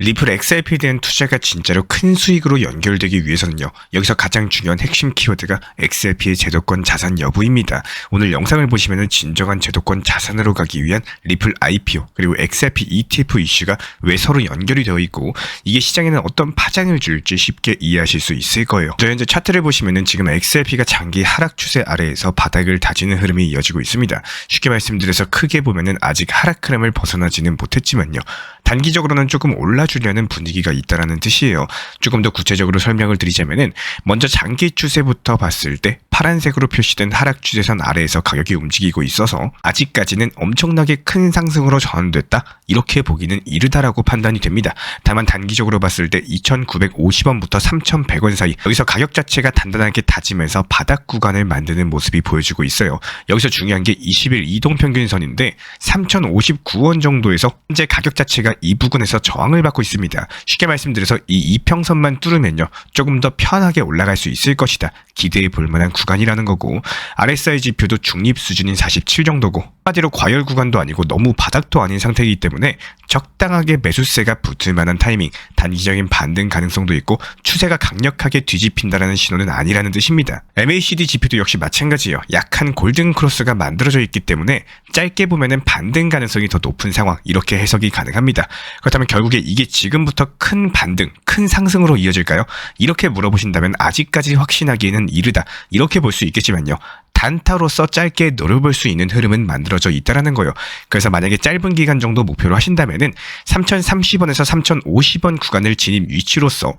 리플 XRP에 대한 투자가 진짜로 큰 수익으로 연결되기 위해서는요, 여기서 가장 중요한 핵심 키워드가 XRP의 제도권 자산 여부입니다. 오늘 영상을 보시면은 진정한 제도권 자산으로 가기 위한 리플 IPO 그리고 XRP ETF 이슈가 왜 서로 연결이 되어 있고 이게 시장에는 어떤 파장을 줄지 쉽게 이해하실 수 있을 거예요. 현재 차트를 보시면은 지금 XRP가 장기 하락 추세 아래에서 바닥을 다지는 흐름이 이어지고 있습니다. 쉽게 말씀드려서 크게 보면은 아직 하락 흐름을 벗어나지는 못했지만요, 단기적으로는 조금 올라주려는 분위기가 있다라는 뜻이에요. 조금 더 구체적으로 설명을 드리자면은 먼저 장기 추세부터 봤을 때 파란색으로 표시된 하락 추세선 아래에서 가격이 움직이고 있어서 아직까지는 엄청나게 큰 상승으로 전환됐다, 이렇게 보기는 이르다라고 판단이 됩니다. 다만 단기적으로 봤을 때 2,950원부터 3,100원 사이, 여기서 가격 자체가 단단하게 다지면서 바닥 구간을 만드는 모습이 보여지고 있어요. 여기서 중요한 게 20일 이동평균선인데 3,059원 정도에서 현재 가격 자체가 이 부근에서 저항을 받고 있습니다. 쉽게 말씀드려서 이 이평선만 뚫으면요, 조금 더 편하게 올라갈 수 있을 것이다, 기대해 볼 만한 구간이라는 거고, RSI 지표도 중립 수준인 47 정도고, 한마디로 과열 구간도 아니고 너무 바닥도 아닌 상태이기 때문에 적당하게 매수세가 붙을 만한 타이밍, 단기적인 반등 가능성도 있고 추세가 강력하게 뒤집힌다라는 신호는 아니라는 뜻입니다. MACD 지표도 역시 마찬가지예요. 약한 골든 크로스가 만들어져 있기 때문에 짧게 보면은 반등 가능성이 더 높은 상황, 이렇게 해석이 가능합니다. 그렇다면 결국에 이게 지금부터 큰 반등, 큰 상승으로 이어질까요? 이렇게 물어보신다면 아직까지 확신하기에는 이르다, 이렇게 볼 수 있겠지만요, 단타로서 짧게 노려볼 수 있는 흐름은 만들어져 있다라는 거예요. 그래서 만약에 짧은 기간 정도 목표로 하신다면은 3,030원에서 3,050원 구간을 진입 위치로서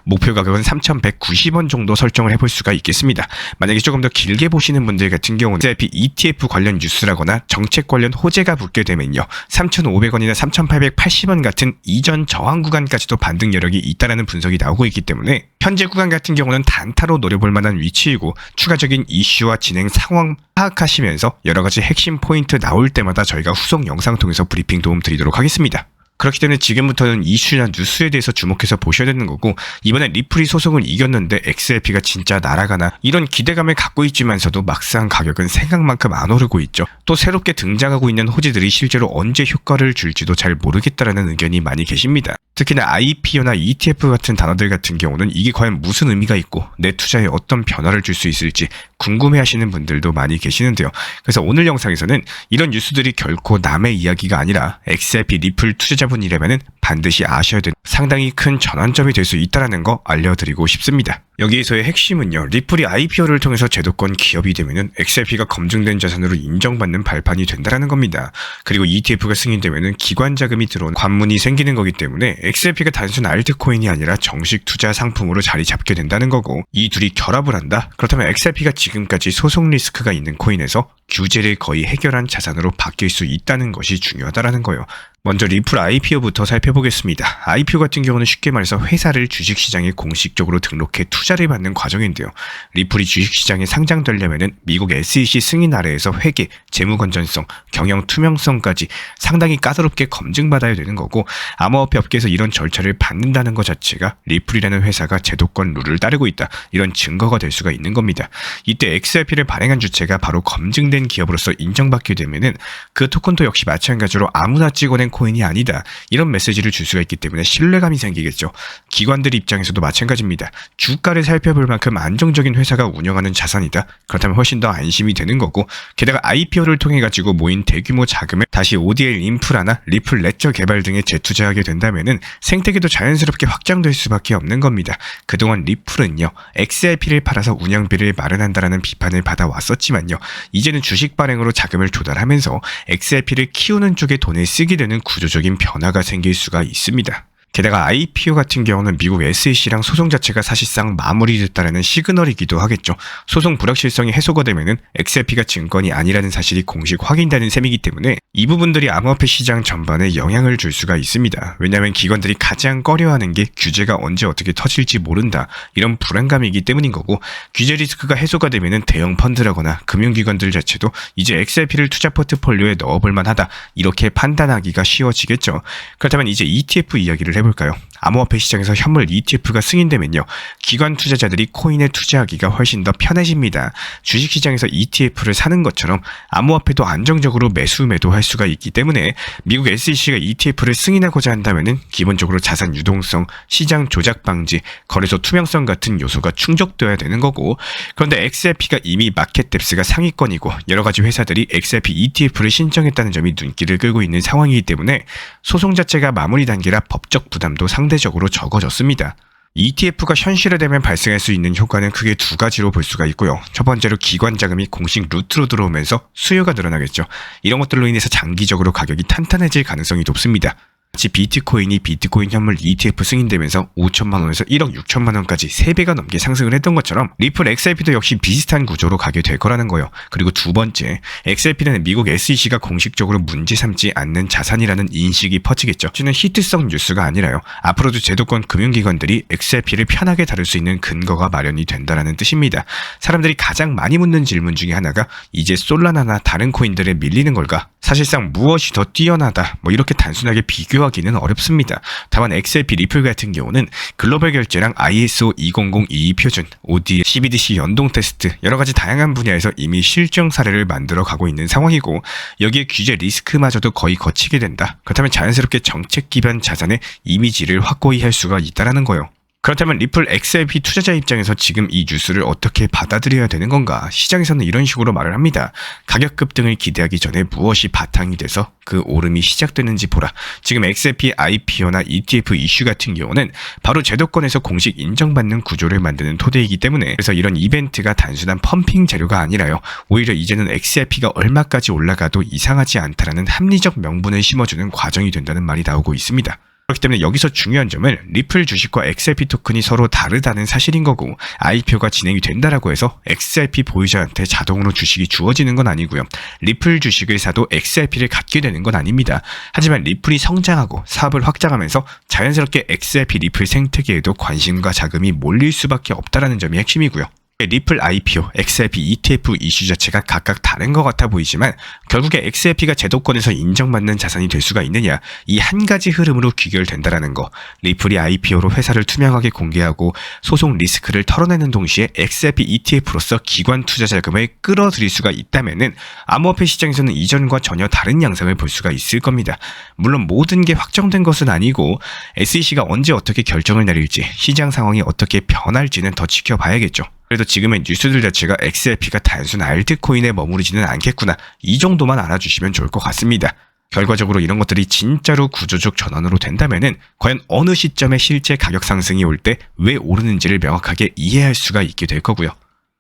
목표 가격은 3,190원 정도 설정을 해볼 수가 있겠습니다. 만약에 조금 더 길게 보시는 분들 같은 경우는 XRP ETF 관련 뉴스라거나 정책 관련 호재가 붙게 되면요, 3,500원이나 3,880원 같은 이전 저항 구간까지도 반등 여력이 있다라는 분석이 나오고 있기 때문에 현재 구간 같은 경우는 단타로 노려볼 만한 위치이고, 추가적인 이슈와 진행 상황 파악하시면서 여러가지 핵심 포인트 나올 때마다 저희가 후속 영상 통해서 브리핑 도움 드리도록 하겠습니다. 그렇기 때문에 지금부터는 이슈나 뉴스에 대해서 주목해서 보셔야 되는 거고, 이번에 리플이 소송을 이겼는데 XRP가 진짜 날아가나, 이런 기대감을 갖고 있지만서도 막상 가격은 생각만큼 안 오르고 있죠. 또 새롭게 등장하고 있는 호재들이 실제로 언제 효과를 줄지도 잘 모르겠다라는 의견이 많이 계십니다. 특히나 IPO나 ETF 같은 단어들 같은 경우는 이게 과연 무슨 의미가 있고 내 투자에 어떤 변화를 줄 수 있을지 궁금해하시는 분들도 많이 계시는데요. 그래서 오늘 영상에서는 이런 뉴스들이 결코 남의 이야기가 아니라 XRP 리플 투자자분이라면 반드시 아셔야 되는 상당히 큰 전환점이 될 수 있다는 거 알려드리고 싶습니다. 여기에서의 핵심은요, 리플이 IPO를 통해서 제도권 기업이 되면은 XRP가 검증된 자산으로 인정받는 발판이 된다는 겁니다. 그리고 ETF가 승인되면은 기관 자금이 들어온 관문이 생기는 거기 때문에 XRP가 단순 알트코인이 아니라 정식 투자 상품으로 자리 잡게 된다는 거고, 이 둘이 결합을 한다? 그렇다면 XRP가 지금까지 소송 리스크가 있는 코인에서 규제를 거의 해결한 자산으로 바뀔 수 있다는 것이 중요하다는 거예요. 먼저 리플 IPO부터 살펴보겠습니다. IPO 같은 경우는 쉽게 말해서 회사를 주식시장에 공식적으로 등록해 투자를 받는 과정인데요. 리플이 주식시장에 상장되려면 미국 SEC 승인 아래에서 회계, 재무 건전성, 경영 투명성까지 상당히 까다롭게 검증받아야 되는 거고, 암호화폐 업계에서 이런 절차를 받는다는 것 자체가 리플이라는 회사가 제도권 룰을 따르고 있다, 이런 증거가 될 수가 있는 겁니다. 이때 XRP를 발행한 주체가 바로 검증된 기업으로서 인정받게 되면은 그 토큰도 역시 마찬가지로 아무나 찍어낸 코인이 아니다, 이런 메시지를 줄 수가 있기 때문에 신뢰감이 생기겠죠. 기관들 입장에서도 마찬가지입니다. 주가를 살펴볼 만큼 안정적인 회사가 운영하는 자산이다, 그렇다면 훨씬 더 안심이 되는 거고, 게다가 IPO를 통해 가지고 모인 대규모 자금을 다시 ODL 인프라나 리플 레저 개발 등에 재투자하게 된다면은 생태계도 자연스럽게 확장될 수밖에 없는 겁니다. 그동안 리플은요, XRP를 팔아서 운영비를 마련한다라는 비판을 받아왔었지만요, 이제는 주식 발행으로 자금을 조달하면서 XRP를 키우는 쪽에 돈을 쓰게 되는 구조적인 변화가 생길 수가 있습니다. 게다가 IPO 같은 경우는 미국 SEC랑 소송 자체가 사실상 마무리됐다는 시그널이기도 하겠죠. 소송 불확실성이 해소가 되면은 XRP가 증권이 아니라는 사실이 공식 확인되는 셈이기 때문에 이 부분들이 암호화폐 시장 전반에 영향을 줄 수가 있습니다. 왜냐하면 기관들이 가장 꺼려하는 게 규제가 언제 어떻게 터질지 모른다, 이런 불안감이기 때문인 거고, 규제 리스크가 해소가 되면은 대형 펀드라거나 금융기관들 자체도 이제 XRP를 투자 포트폴리오에 넣어볼 만하다, 이렇게 판단하기가 쉬워지겠죠. 그렇다면 이제 ETF 이야기를 해볼까요? 암호화폐 시장에서 현물 ETF가 승인되면요, 기관 투자자들이 코인에 투자하기가 훨씬 더 편해집니다. 주식시장에서 ETF를 사는 것처럼 암호화폐도 안정적으로 매수 매도할 수가 있기 때문에 미국 SEC가 ETF를 승인하고자 한다면은 기본적으로 자산 유동성, 시장 조작 방지, 거래소 투명성 같은 요소가 충족되어야 되는 거고, 그런데 XRP가 이미 마켓뎁스가 상위권이고 여러 가지 회사들이 XRP ETF를 신청했다는 점이 눈길을 끌고 있는 상황이기 때문에 소송 자체가 마무리 단계라 법적 부담도 상대적으로 적어졌습니다. ETF가 현실화되면 발생할 수 있는 효과는 크게 두 가지로 볼 수가 있고요. 첫 번째로 기관 자금이 공식 루트로 들어오면서 수요가 늘어나겠죠. 이런 것들로 인해서 장기적으로 가격이 탄탄해질 가능성이 높습니다. 마치 비트코인이 비트코인 현물 ETF 승인되면서 5천만 원에서 1억 6천만 원까지 3배가 넘게 상승을 했던 것처럼 리플 XRP도 역시 비슷한 구조로 가게 될 거라는 거예요. 그리고 두 번째, XRP는 미국 SEC가 공식적으로 문제 삼지 않는 자산이라는 인식이 퍼지겠죠. 이는 히트성 뉴스가 아니라요, 앞으로도 제도권 금융기관들이 XRP를 편하게 다룰 수 있는 근거가 마련이 된다는 뜻입니다. 사람들이 가장 많이 묻는 질문 중에 하나가 이제 솔라나나 다른 코인들에 밀리는 걸까? 사실상 무엇이 더 뛰어나다, 이렇게 단순하게 비교하기는 어렵습니다. 다만 XRP 리플 같은 경우는 글로벌 결제랑 ISO 20022 표준, OD, CBDC 연동 테스트, 여러가지 다양한 분야에서 이미 실증 사례를 만들어 가고 있는 상황이고, 여기에 규제 리스크마저도 거의 거치게 된다. 그렇다면 자연스럽게 정책 기반 자산의 이미지를 확고히 할 수가 있다는 거예요. 그렇다면 리플 XRP 투자자 입장에서 지금 이 뉴스를 어떻게 받아들여야 되는 건가? 시장에서는 이런 식으로 말을 합니다. 가격 급등을 기대하기 전에 무엇이 바탕이 돼서 그 오름이 시작되는지 보라. 지금 XRP IPO나 ETF 이슈 같은 경우는 바로 제도권에서 공식 인정받는 구조를 만드는 토대이기 때문에, 그래서 이런 이벤트가 단순한 펌핑 재료가 아니라요, 오히려 이제는 XRP가 얼마까지 올라가도 이상하지 않다라는 합리적 명분을 심어주는 과정이 된다는 말이 나오고 있습니다. 그렇기 때문에 여기서 중요한 점은 리플 주식과 XRP 토큰이 서로 다르다는 사실인 거고, IPO가 진행이 된다라고 해서 XRP 보유자한테 자동으로 주식이 주어지는 건 아니고요. 리플 주식을 사도 XRP를 갖게 되는 건 아닙니다. 하지만 리플이 성장하고 사업을 확장하면서 자연스럽게 XRP 리플 생태계에도 관심과 자금이 몰릴 수밖에 없다라는 점이 핵심이고요. 리플 IPO, XRP ETF 이슈 자체가 각각 다른 것 같아 보이지만 결국에 XRP가 제도권에서 인정받는 자산이 될 수가 있느냐, 이 한 가지 흐름으로 귀결된다라는 거. 리플이 IPO로 회사를 투명하게 공개하고 소송 리스크를 털어내는 동시에 XRP ETF로서 기관 투자 자금을 끌어들일 수가 있다면은 암호화폐 시장에서는 이전과 전혀 다른 양상을 볼 수가 있을 겁니다. 물론 모든 게 확정된 것은 아니고 SEC가 언제 어떻게 결정을 내릴지, 시장 상황이 어떻게 변할지는 더 지켜봐야겠죠. 그래도 지금의 뉴스들 자체가 XRP가 단순 알트코인에 머무르지는 않겠구나, 이 정도만 알아주시면 좋을 것 같습니다. 결과적으로 이런 것들이 진짜로 구조적 전환으로 된다면은 과연 어느 시점에 실제 가격 상승이 올 때 왜 오르는지를 명확하게 이해할 수가 있게 될 거고요.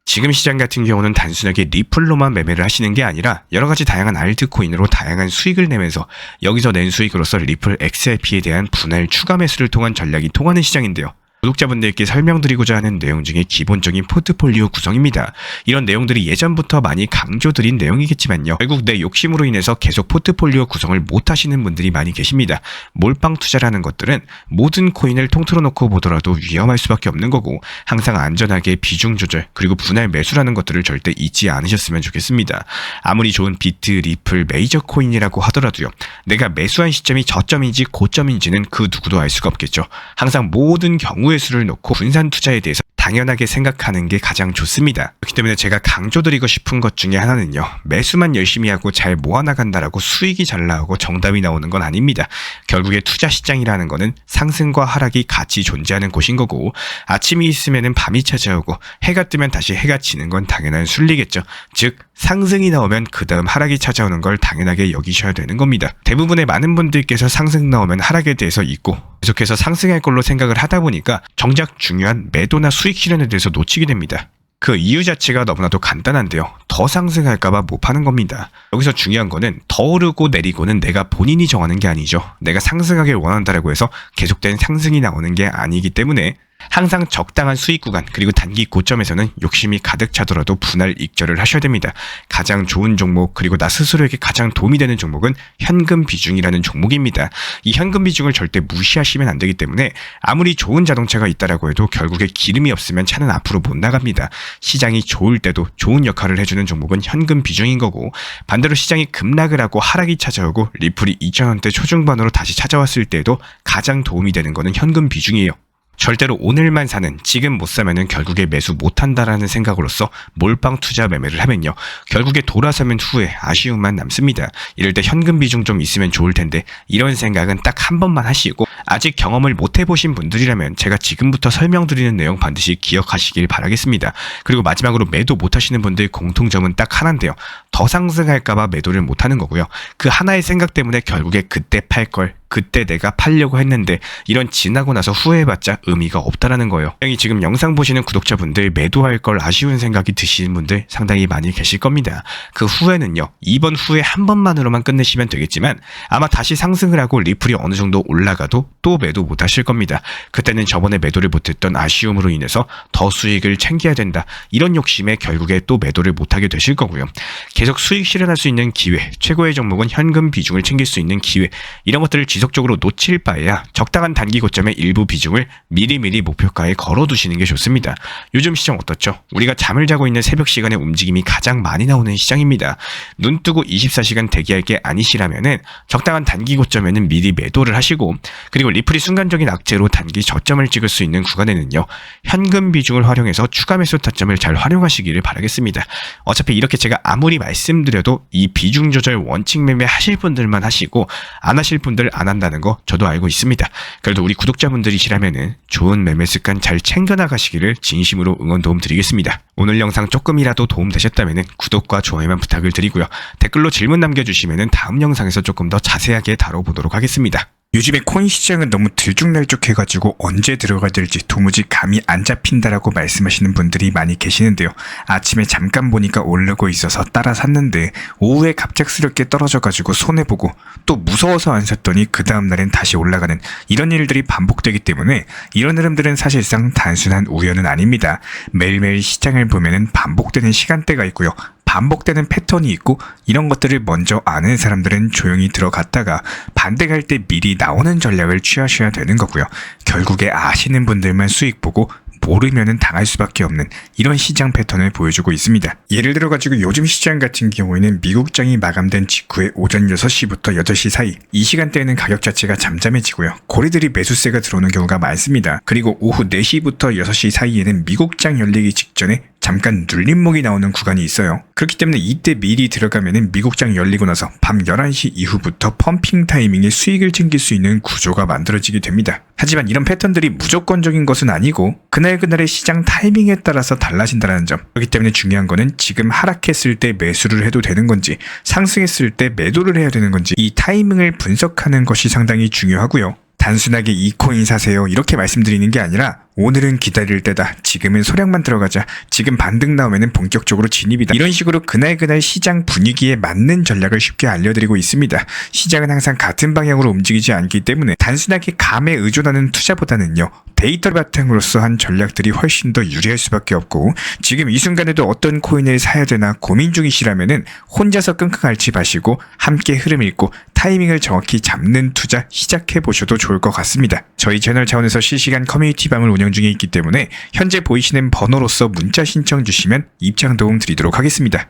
지금 시장 같은 경우는 단순하게 리플로만 매매를 하시는 게 아니라 여러가지 다양한 알트코인으로 다양한 수익을 내면서 여기서 낸 수익으로서 리플 XRP에 대한 분할 추가 매수를 통한 전략이 통하는 시장인데요. 구독자분들께 설명드리고자 하는 내용 중에 기본적인 포트폴리오 구성입니다. 이런 내용들이 예전부터 많이 강조드린 내용이겠지만요, 결국 내 욕심으로 인해서 계속 포트폴리오 구성을 못하시는 분들이 많이 계십니다. 몰빵 투자라는 것들은 모든 코인을 통틀어 놓고 보더라도 위험할 수밖에 없는 거고, 항상 안전하게 비중 조절 그리고 분할 매수라는 것들을 절대 잊지 않으셨으면 좋겠습니다. 아무리 좋은 비트, 리플, 메이저 코인이라고 하더라도요, 내가 매수한 시점이 저점인지 고점인지는 그 누구도 알 수가 없겠죠. 항상 모든 경우의 수를 놓고 분산 투자에 대해서 당연하게 생각하는 게 가장 좋습니다. 그렇기 때문에 제가 강조드리고 싶은 것 중에 하나는요, 매수만 열심히 하고 잘 모아나간다라고 수익이 잘 나오고 정답이 나오는 건 아닙니다. 결국에 투자 시장이라는 거는 상승과 하락이 같이 존재하는 곳인 거고, 아침이 있으면은 밤이 찾아오고 해가 뜨면 다시 해가 지는 건 당연한 순리겠죠. 즉 상승이 나오면 그 다음 하락이 찾아오는 걸 당연하게 여기셔야 되는 겁니다. 대부분의 많은 분들께서 상승 나오면 하락에 대해서 잊고 계속해서 상승할 걸로 생각을 하다 보니까 정작 중요한 매도나 수익 실현에 대해서 놓치게 됩니다. 그 이유 자체가 너무나도 간단한데요, 더 상승할까봐 못 파는 겁니다. 여기서 중요한 거는 더 오르고 내리고는 내가 본인이 정하는 게 아니죠. 내가 상승하길 원한다라고 해서 계속된 상승이 나오는 게 아니기 때문에 항상 적당한 수익 구간 그리고 단기 고점에서는 욕심이 가득 차더라도 분할 익절을 하셔야 됩니다. 가장 좋은 종목 그리고 나 스스로에게 가장 도움이 되는 종목은 현금 비중이라는 종목입니다. 이 현금 비중을 절대 무시하시면 안 되기 때문에 아무리 좋은 자동차가 있다라고 해도 결국에 기름이 없으면 차는 앞으로 못 나갑니다. 시장이 좋을 때도 좋은 역할을 해주는 종목은 현금 비중인 거고, 반대로 시장이 급락을 하고 하락이 찾아오고 리플이 2,000원대 초중반으로 다시 찾아왔을 때에도 가장 도움이 되는 거는 현금 비중이에요. 절대로 오늘만 사는, 지금 못 사면은 결국에 매수 못한다라는 생각으로서 몰빵 투자 매매를 하면요, 결국에 돌아서면 후에 아쉬움만 남습니다. 이럴 때 현금 비중 좀 있으면 좋을 텐데 이런 생각은 딱 한 번만 하시고, 아직 경험을 못 해보신 분들이라면 제가 지금부터 설명드리는 내용 반드시 기억하시길 바라겠습니다. 그리고 마지막으로 매도 못하시는 분들 공통점은 딱 하나인데요, 더 상승할까봐 매도를 못하는 거고요. 그 하나의 생각 때문에 결국에 그때 팔 걸, 그때 내가 팔려고 했는데 이런 지나고 나서 후회해봤자 의미가 없다라는 거예요. 분명히 지금 영상 보시는 구독자분들 매도할 걸 아쉬운 생각이 드시는 분들 상당히 많이 계실 겁니다. 그 후회는요, 이번 후회 한 번만으로만 끝내시면 되겠지만 아마 다시 상승을 하고 리플이 어느 정도 올라가도 또 매도 못 하실 겁니다. 그때는 저번에 매도를 못했던 아쉬움으로 인해서 더 수익을 챙겨야 된다, 이런 욕심에 결국에 또 매도를 못하게 되실 거고요. 계속 수익 실현할 수 있는 기회, 최고의 종목은 현금 비중을 챙길 수 있는 기회, 이런 것들을 지속적으로 놓칠 바에야 적당한 단기 고점의 일부 비중을 미리미리 목표가에 걸어두시는 게 좋습니다. 요즘 시장 어떻죠? 우리가 잠을 자고 있는 새벽 시간에 움직임이 가장 많이 나오는 시장입니다. 눈 뜨고 24시간 대기할 게 아니시라면은 적당한 단기 고점에는 미리 매도를 하시고, 그리고 리플이 순간적인 악재로 단기 저점을 찍을 수 있는 구간에는요, 현금 비중을 활용해서 추가 매수 타점을 잘 활용하시기를 바라겠습니다. 어차피 이렇게 제가 아무리 말씀드려도 이 비중 조절 원칙 매매 하실 분들만 하시고 안 하실 분들 안 한다는 거 저도 알고 있습니다. 그래도 우리 구독자분들이시라면은 좋은 매매 습관 잘 챙겨나가시기를 진심으로 응원 도움 드리겠습니다. 오늘 영상 조금이라도 도움 되셨다면은 구독과 좋아요만 부탁을 드리고요. 댓글로 질문 남겨주시면은 다음 영상에서 조금 더 자세하게 다뤄보도록 하겠습니다. 요즘에 코인 시장은 너무 들쭉날쭉해가지고 언제 들어가야 될지 도무지 감이 안 잡힌다라고 말씀하시는 분들이 많이 계시는데요. 아침에 잠깐 보니까 오르고 있어서 따라 샀는데 오후에 갑작스럽게 떨어져가지고 손해보고 또 무서워서 안 샀더니 그 다음날엔 다시 올라가는 이런 일들이 반복되기 때문에 이런 흐름들은 사실상 단순한 우연은 아닙니다. 매일매일 시장을 보면은 반복되는 시간대가 있고요, 반복되는 패턴이 있고, 이런 것들을 먼저 아는 사람들은 조용히 들어갔다가 반대갈 때 미리 나오는 전략을 취하셔야 되는 거고요. 결국에 아시는 분들만 수익 보고 모르면은 당할 수밖에 없는 이런 시장 패턴을 보여주고 있습니다. 예를 들어가지고 요즘 시장 같은 경우에는 미국장이 마감된 직후에 오전 6시부터 8시 사이, 이 시간대에는 가격 자체가 잠잠해지고요, 고리들이 매수세가 들어오는 경우가 많습니다. 그리고 오후 4시부터 6시 사이에는 미국장 열리기 직전에 잠깐 눌림목이 나오는 구간이 있어요. 그렇기 때문에 이때 미리 들어가면은 미국장 열리고 나서 밤 11시 이후부터 펌핑 타이밍에 수익을 챙길 수 있는 구조가 만들어지게 됩니다. 하지만 이런 패턴들이 무조건적인 것은 아니고 그날그날의 시장 타이밍에 따라서 달라진다는 점, 그렇기 때문에 중요한 거는 지금 하락했을 때 매수를 해도 되는 건지 상승했을 때 매도를 해야 되는 건지 이 타이밍을 분석하는 것이 상당히 중요하고요. 단순하게 이 코인 사세요 이렇게 말씀드리는 게 아니라 오늘은 기다릴 때다, 지금은 소량만 들어가자, 지금 반등 나오면 본격적으로 진입이다, 이런 식으로 그날 시장 분위기에 맞는 전략을 쉽게 알려드리고 있습니다. 시장은 항상 같은 방향으로 움직이지 않기 때문에 단순하게 감에 의존하는 투자보다는요, 데이터 바탕으로서 한 전략들이 훨씬 더 유리할 수밖에 없고, 지금 이 순간에도 어떤 코인을 사야 되나 고민 중이시라면은 혼자서 끙끙 앓지 마시고 함께 흐름 읽고 타이밍을 정확히 잡는 투자 시작해 보셔도 좋을 것 같습니다. 저희 채널 차원에서 실시간 커뮤니티 방을 운영 중에 있기 때문에 현재 보이시는 번호로서 문자 신청 주시면 입장 도움 드리도록 하겠습니다.